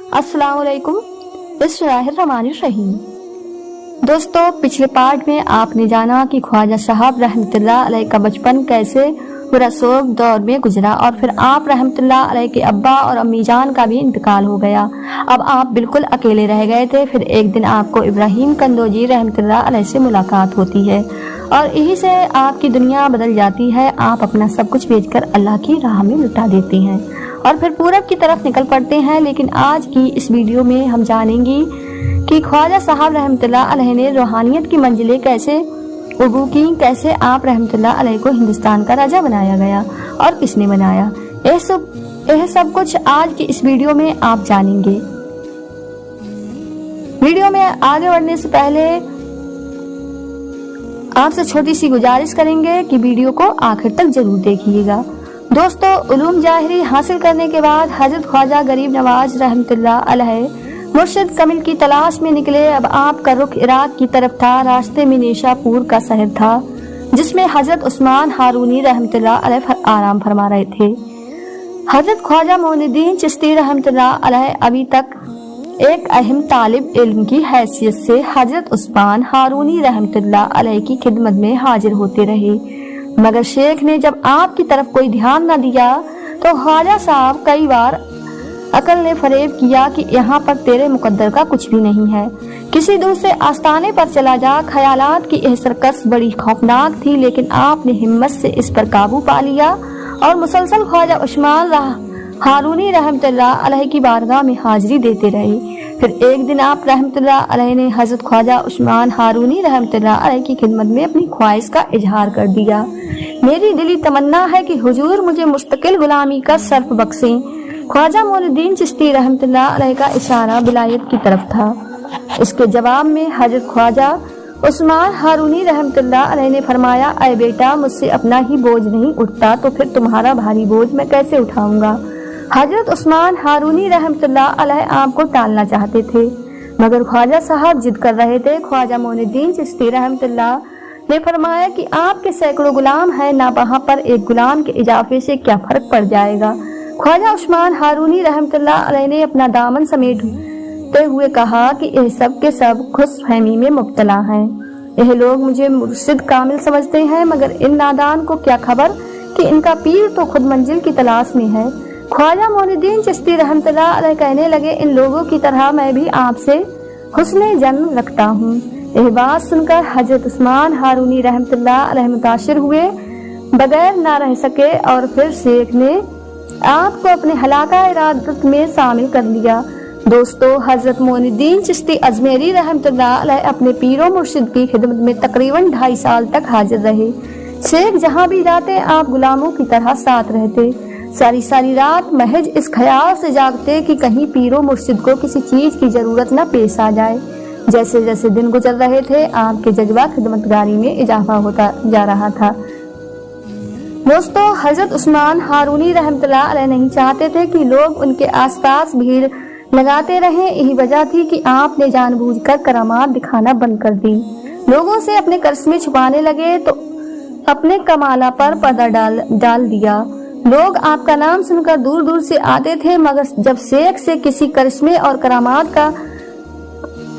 अस्सलाम वालेकुम। बिस्मिल्लाहिर्रहमानिर्रहीम। दोस्तों, पिछले पार्ट में आपने जाना कि ख्वाजा साहब रहमतुल्लाह अलैह का बचपन कैसे रसूख दौर में गुजरा और फिर आप रहमतुल्लाह अलैह के अब्बा और अम्मी जान का भी इंतकाल हो गया। अब आप बिल्कुल अकेले रह गए थे। फिर एक दिन आपको इब्राहिम कंदोजी रहमतुल्लाह अलैह से मुलाकात होती है और यही से आपकी दुनिया बदल जाती है। आप अपना सब कुछ बेचकर अल्लाह की राह में लुटा देते हैं और फिर पूरब की तरफ निकल पड़ते हैं। लेकिन आज की इस वीडियो में हम जानेंगे कि ख्वाजा साहब रहमतुल्लाह अलैह ने रूहानियत की मंजिलें कैसे उबू की, कैसे आप रहमतुल्लाह अलैह को हिंदुस्तान का राजा बनाया गया और किसने बनाया। यह सब कुछ आज की इस वीडियो में आप जानेंगे। वीडियो में आगे बढ़ने से पहले आपसे छोटी सी गुजारिश करेंगे कि वीडियो को आखिर तक जरूर देखिएगा। दोस्तों, उलूम जाहिरी हासिल करने के बाद हजरत ख्वाजा गरीब नवाज रहमतुल्लाह अलैह मुर्शिद कमिल की तलाश में निकले। अब आपका रुख इराक की तरफ था। रास्ते में नेशापुर का शहर था जिसमें हजरत उस्मान हारूनी रहमतुल्लाह अलैह आराम फरमा रहे थे। हजरत ख्वाजा मोइनुद्दीन चिश्ती रहमतुल्लाह अलैह अभी तक एक अहम तालिब इल्म की हैसियत से हजरत उस्मान हारूनी रहमतुल्लाह अलैह की खिदमत में हाजिर होते रहे, मगर शेख ने जब आपकी तरफ कोई ध्यान न दिया तो ख्वाजा साहब कई बार अकल ने फरेब किया कि यहाँ पर तेरे मुकद्दर का कुछ भी नहीं है, किसी दूसरे आस्थाने पर चला जा। ख्यालात की यह सरकस बड़ी खौफनाक थी, लेकिन आपने हिम्मत से इस पर काबू पा लिया और मुसलसल ख्वाजा उस्मान हारूनी रहमतुल्लाह अलैह की बारगाह में हाजिरी देते रहे। फिर एक दिन आप रहमतुल्लाह अलैह ने हजरत ख्वाजा उस्मान हारूनी रहमतुल्लाह अलैह की खिदमत में अपनी ख्वाहिश का इजहार कर दिया। मेरी दिली तमन्ना है कि हुजूर मुझे मुस्तकिल गुलामी का सर्फ बख्शें। ख्वाजा मोइनुद्दीन चिश्ती रहमतुल्लाह अलैह का इशारा विलायत की तरफ था। इसके जवाब में हजरत ख्वाजा उस्मान हारूनी रहमतुल्लाह अलैह ने फरमाया, ऐ बेटा, मुझसे अपना ही बोझ नहीं उठता तो फिर तुम्हारा भारी बोझ मैं कैसे उठाऊंगा। हजरत उस्मान हारूनी रहमतुल्लाह अलैह आपको टालना चाहते थे, मगर ख्वाजा साहब जिद कर रहे थे। ख्वाजा मोइनुद्दीन चिश्ती रहमतुल्लाह ने फरमाया कि आपके सैकड़ों गुलाम हैं ना, वहाँ पर एक गुलाम के इजाफे से क्या फर्क पड़ जाएगा। ख्वाजा उस्मान हारूनी रहमतुल्लाह अलैह ने अपना दामन समेटते हुए कहा कि यह सब के सब खुशफहमी में मुब्तला हैं। यह लोग मुझे मुर्शिद कामिल समझते हैं, मगर इन नादान को क्या खबर कि इनका पीर तो खुद मंजिल की तलाश में है। ख्वाजा मोइनुद्दीन चिश्ती रहमतुल्लाह अलैह कहने लगे, इन लोगों की तरह मैं भी आपसे हुस्ने जन्म रखता हूँ। यह बात सुनकर हजरत उस्मान हारूनी रहमतुल्लाह अलैह मुताशिर हुए, बगैर ना रह सके और फिर शेख ने आपको अपने हलाका इरादत में शामिल कर लिया। दोस्तों, हजरत मोइनुद्दीन चिश्ती अजमेरी रहमतुल्लाह अलैह अपने पीरो मुर्शिद की खिदमत में तकरीबन 2.5 साल तक हाजिर रहे। शेख जहाँ भी जाते आप गुलामों की तरह साथ रहते। सारी सारी रात महज इस ख्याल से जागते कि कहीं पीरो मुर्शिद को किसी चीज की जरूरत न पेश आ जाए। जैसे जैसे दिन गुजर रहे थे आपके जज्बा खिदमतगारी में इजाफा होता जा रहा था। दोस्तों, हजरत उस्मान हारूनी रहमतुल्लाह अलैह नहीं चाहते थे कि लोग उनके आसपास भीड़ लगाते रहें। यही वजह थी कि आपने जानबूझकर करामात दिखाना बंद कर दी। लोगों से अपने करिश्मे छुपाने लगे तो अपने कमाला पर पर्दा डाल दिया। लोग आपका नाम सुनकर दूर दूर से आते थे, मगर जब शेख से किसी करिश्मे और करामात का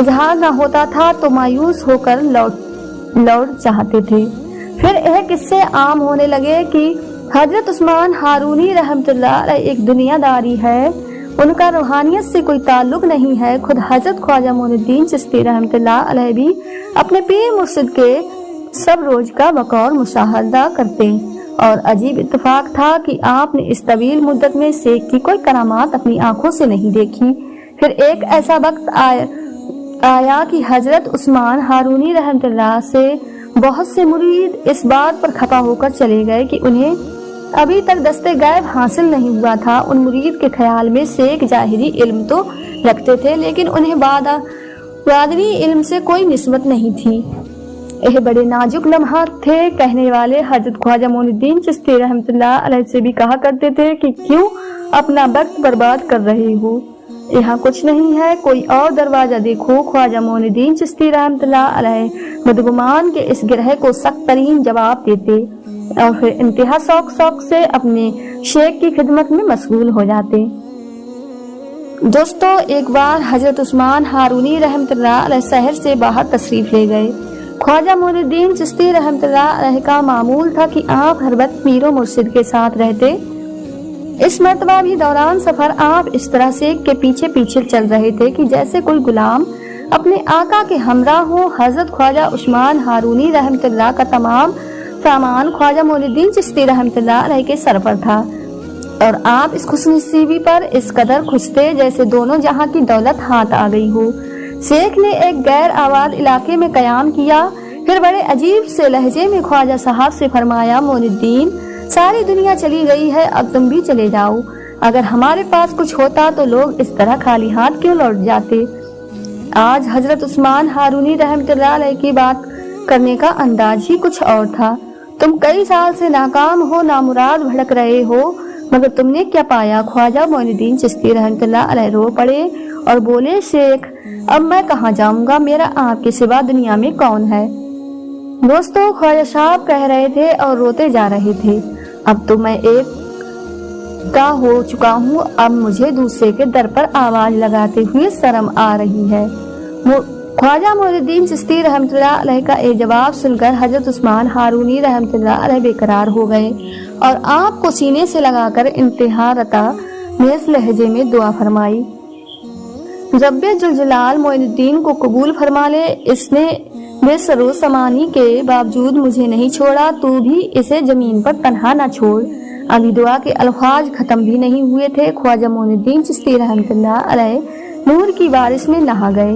इजहार न होता था तो मायूस होकर लौट चाहते थे। फिर यह किस्से आम होने लगे कि हजरत उस्मान हारूनी रहमतुल्लाह अलैह एक दुनियादारी है, उनका रूहानियत से कोई ताल्लुक नहीं है। खुद हजरत ख्वाजा मोइनुद्दीन चिश्ती रहमतुल्लाह अलैह भी अपने पीर मुर्शिद के सब रोज का बकौर मुशाहदा करते और अजीब इत्तेफाक था कि आपने इस तवील मुद्दत में शेख की कोई करामात अपनी आंखों से नहीं देखी। फिर एक ऐसा वक्त आया कि हजरत उस्मान हारूनी रहमतुल्लाह से बहुत से मुरीद इस बात पर खफा होकर चले गए कि उन्हें अभी तक दस्ते गैब हासिल नहीं हुआ था। उन मुरीद के ख्याल में शेख जाहिरी इल्म तो रखते थे, लेकिन उन्हें बादनी इल्म से कोई निस्बत नहीं थी। यह बड़े नाजुक लम्हात थे। कहने वाले हजरत ख्वाजा मोइनुद्दीन चिश्ती रहमतुल्लाह अलैह से भी कहा करते थे कि क्यों अपना वक्त बर्बाद कर रहे हो, यहाँ कुछ नहीं है, कोई और दरवाजा देखो। ख्वाजा मोइनुद्दीन चिश्ती रहमतुल्लाह अलैह बदगुमान के इस गिरह को सख्त तरीन जवाब देते और फिर इंतहा शौक से अपने शेख की खिदमत में मशगूल हो जाते। दोस्तों एक बार हजरत उस्मान हारूनी रहमतुल्लाह अलैह शहर से बाहर तशरीफ ले गए। ख्वाजा मोइनुद्दीन चिश्ती रहमतुल्लाह अलैह का मामूल था कि आप हर वक्त पीरो मुर्शिद के साथ रहते। इस मर्तबा भी दौरान सफर आप इस तरह से के पीछे पीछे चल रहे थे कि जैसे कोई गुलाम अपने आका के हमरा हो। हजरत ख्वाजा उस्मान हारूनी रहमतुल्लाह का तमाम सामान ख्वाजा मोइनुद्दीन चिश्ती रहमतुल्लाह अलैह के सर पर था और आप इस खुशनसीबी पर इस कदर खुश थे जैसे दोनों जहां की दौलत हाथ आ गई हो। शेख ने एक गैर आबाद इलाके में कयाम किया, फिर बड़े अजीब से लहजे में ख्वाजा साहब से फरमाया, मोइनुद्दीन सारी दुनिया चली गई है, अब तुम भी चले जाओ। अगर हमारे पास कुछ होता तो लोग इस तरह खाली हाथ क्यों लौट जाते। आज हजरत उस्मान हारूनी रहमतुल्लाह अलैह की बात करने का अंदाज ही कुछ और था। तुम कई साल से नाकाम हो, नामुराद भड़क रहे हो, मगर तुमने क्या पाया। ख्वाजा मोइनुद्दीन चिश्ती रहमतुल्लाह अलैह रो पड़े और बोले, शेख अब मैं कहाँ जाऊंगा, मेरा आपके सिवा दुनिया में कौन है। दोस्तों ख्वाजा साहब कह रहे थे और रोते जा रहे थे, अब तो मैं एक का हो चुका हूँ, अब मुझे दूसरे के दर पर आवाज लगाते हुए शर्म आ रही है। ख्वाजा मोइनुद्दीन चिश्ती रहमतुल्लाह अलैह का एक जवाब सुनकर हजरत उस्मान हारूनी रहमतुल्लाह अलैह बेकरार हो गए और आपको सीने से लगाकर इंतहा रता मेज लहजे में दुआ फरमाई, रब्बे जुल जलाल मोइनुद्दीन को कबूल फरमा ले, इसने बेसरो समानी के बावजूद मुझे नहीं छोड़ा, तू भी इसे जमीन पर तन्हा न छोड़। अभी दुआ के अल्फाज खत्म भी नहीं हुए थे, ख्वाजा मोइनुद्दीन चिश्ती रहमतुल्लाह अलैह नूर की बारिश में नहा गए।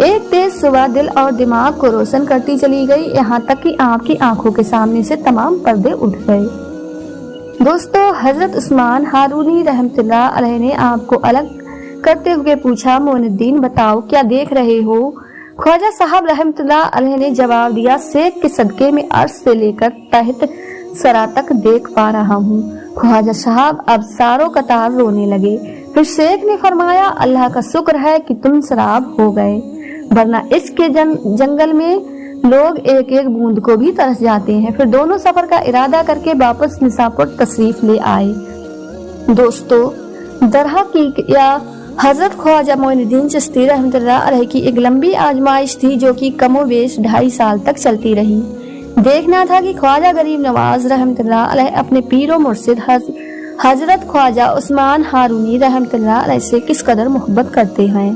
एक तेज सुबह दिल और दिमाग को रोशन करती चली गई, यहाँ तक कि आपकी आंखों के सामने से तमाम पर्दे उठ गए। दोस्तों हजरत उस्मान हारूनी रहमतुल्लाह अलैह ने आपको अलग करते हुए पूछा, मोइनुद्दीन बताओ क्या देख रहे हो। ख्वाजा साहब रहमतुल्लाह अलैह ने जवाब दिया, शेख के सदके में अर्श से लेकर तहत सरा तक देख पा रहा हूँ। ख्वाजा साहब अब सारों कतार रोने लगे। फिर शेख ने फरमाया, अल्लाह का शुक्र है कि तुम शराब हो गए, वरना इसके जंगल में लोग एक एक बूंद को भी तरस जाते हैं। फिर दोनों सफर का इरादा करके वापस निसापुर तशरीफ ले आए। दोस्तों दरहा की या हजरत ख्वाजा मोइनुद्दीन चिश्ती रहमतुल्लाह अलैह की एक लंबी आजमाइश थी जो कि कमोबेश 2.5 साल तक चलती रही। देखना था कि ख्वाजा गरीब नवाज रहमतुल्लाह अलैह अपने पीरो मुर्शिद हजरत ख्वाजा उस्मान हारूनी रहमतुल्लाह अलैह से किस कदर मोहब्बत करते हैं।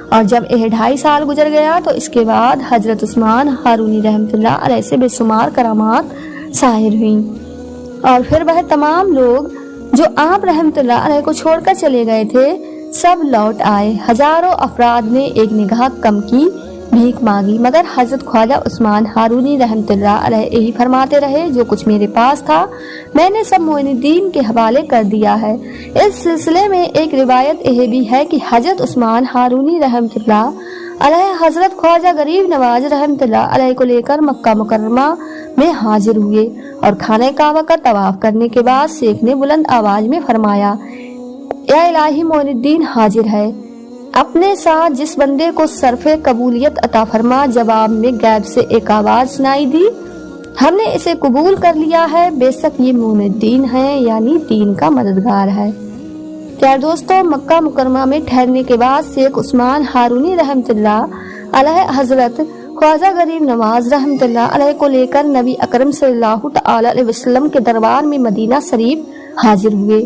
और जब यह 2.5 साल गुजर गया तो इसके बाद हजरत उस्मान हारूनी रहमतुल्लाह अलैह से बेशुमार करामात ज़ाहिर हुई और फिर वह तमाम लोग जो आप रहमतुल्लाह अलैह को छोड़कर चले गए थे सब लौट आए। हजारों अफराद ने एक निगाह कम की, भीख मांगी, मगर हजरत ख्वाजा उस्मान हारूनी रहमतुल्लाह अलैह यही फरमाते रहे, जो कुछ मेरे पास था मैंने सब मोइनुद्दीन के हवाले कर दिया है। इस सिलसिले में एक रिवायत यह भी है कि हजरत उस्मान हारूनी रहमतुल्लाह अलैह हजरत ख्वाजा गरीब नवाज रहमतुल्लाह अलैह को लेकर मक्का मुकर्रमा में हाजिर हुए और खाने काबा का तवाफ करने के बाद शेख ने बुलंद आवाज में फरमाया, या इलाही मोइनुद्दीन हाजिर है, अपने साथ जिस बंदे को सरफे कबूलियत अता फरमा। जवाब में गैब से एक आवाज सुनाई दी, हमने इसे कबूल कर लिया है, बेशक ये मोइनुद्दीन है, यानी दीन का मददगार है। क्या दोस्तों मक्का मुकरमा में ठहरने के बाद शेख उस्मान हारूनी रहमतुल्लाह अलैह हजरत ख्वाजा गरीब नवाज रहमतुल्लाह अलैह को लेकर नबी अकरम सल्लल्लाहु तआला अलैहि वसल्लम के दरबार में मदीना शरीफ हाजिर हुए।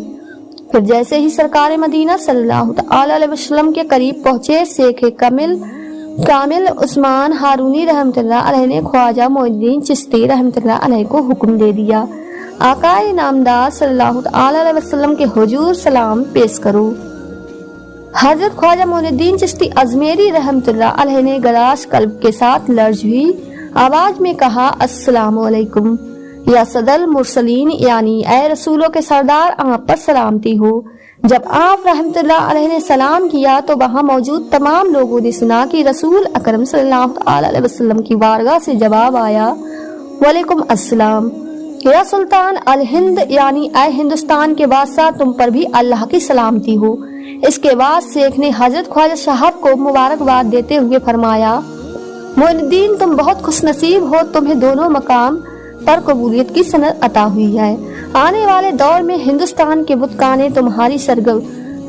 फिर जैसे ही सरकार मदीना सल्लल्लाहु तआला अलैहि वसल्लम के करीब पहुंचे, शेख कामिल उस्मान हारूनी रहमतुल्लाह अलैह ने ख्वाजा मोइनुद्दीन चिश्ती रहमतुल्लाह अलैह को हुक्म दे दिया, आकाए नामदार सल्लल्लाहु तआला अलैहि वसल्लम के हुजूर सलाम पेश करो। हजरत ख्वाजा मोइनुद्दीन चिश्ती अजमेरी रहमतुल्लाह अलैह ने गराश कल्ब के साथ लर्ज हुई आवाज में कहा, अस्सलामु अलैकुम या सदल मुरसलीन, यानी ऐ रसूलों के सरदार, आप पर सलामती हो। जब आप रहमतुल्लाह अलैह ने सलाम किया तो वहां मौजूद तमाम लोगों ने सुना कि रसूल अकरम सल्लल्लाहु अलैहि वसल्लम की बारगाह से जवाब आया, वालेकुम अस्सलाम या सुल्तान अल हिंद, यानी ऐ हिंदुस्तान के बादशाह, तुम पर भी अल्लाह की सलामती हो। इसके बाद शेख ने हजरत ख्वाजा साहब को मुबारकबाद देते हुए फरमाया, मोइनुद्दीन तुम बहुत खुशनसीब हो, तुम्हें दोनों मकाम पर कबूलियत की सनद अता हुई है। आने वाले दौर में हिंदुस्तान के बुतखाने तुम्हारी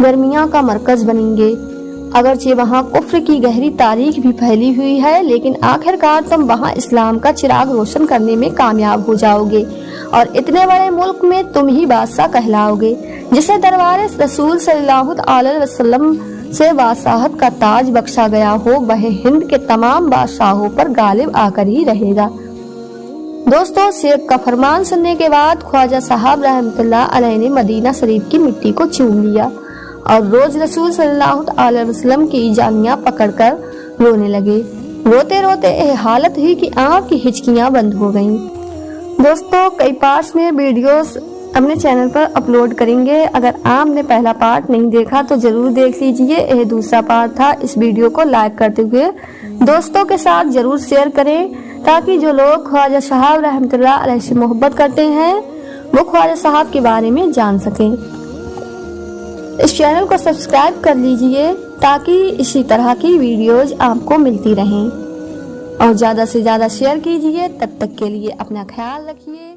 गर्मिया का मरकज बनेंगे। अगरचे वहाँ कुफ्र की गहरी तारीख भी फैली हुई है, लेकिन आखिरकार तुम वहाँ इस्लाम का चिराग रोशन करने में कामयाब हो जाओगे और इतने बड़े मुल्क में तुम ही बादशाह कहलाओगे। जिसे दरबार रसूल सल्लल्लाहु अलैहि वसल्लम से बादशाहत का ताज बख्शा गया हो, वह हिंद के तमाम बादशाहों पर गालिब आकर ही रहेगा। दोस्तों, शेख का फरमान सुनने के बाद ख्वाजा साहब रहमतुल्लाह अलैह ने मदीना शरीफ की मिट्टी को चूम लिया और रोज रसूल सल्लल्लाहु अलैहि वसल्लम की जानियां पकड़कर रोने लगे। रोते रोते यह हालत हुई कि आंख की हिचकियां बंद हो गईं। दोस्तों, कई पार्ट्स में वीडियोस अपने चैनल पर अपलोड करेंगे। अगर आपने पहला पार्ट नहीं देखा तो जरूर देख लीजिए। यह दूसरा पार्ट था। इस वीडियो को लाइक करते हुए दोस्तों के साथ जरूर शेयर करें, ताकि जो लोग ख्वाजा साहब रहमतुल्लाह अलैह से मोहब्बत करते हैं वो ख्वाजा साहब के बारे में जान सकें। इस चैनल को सब्सक्राइब कर लीजिए ताकि इसी तरह की वीडियोज आपको मिलती रहें और ज़्यादा से ज़्यादा शेयर कीजिए। तब तक के लिए अपना ख्याल रखिए।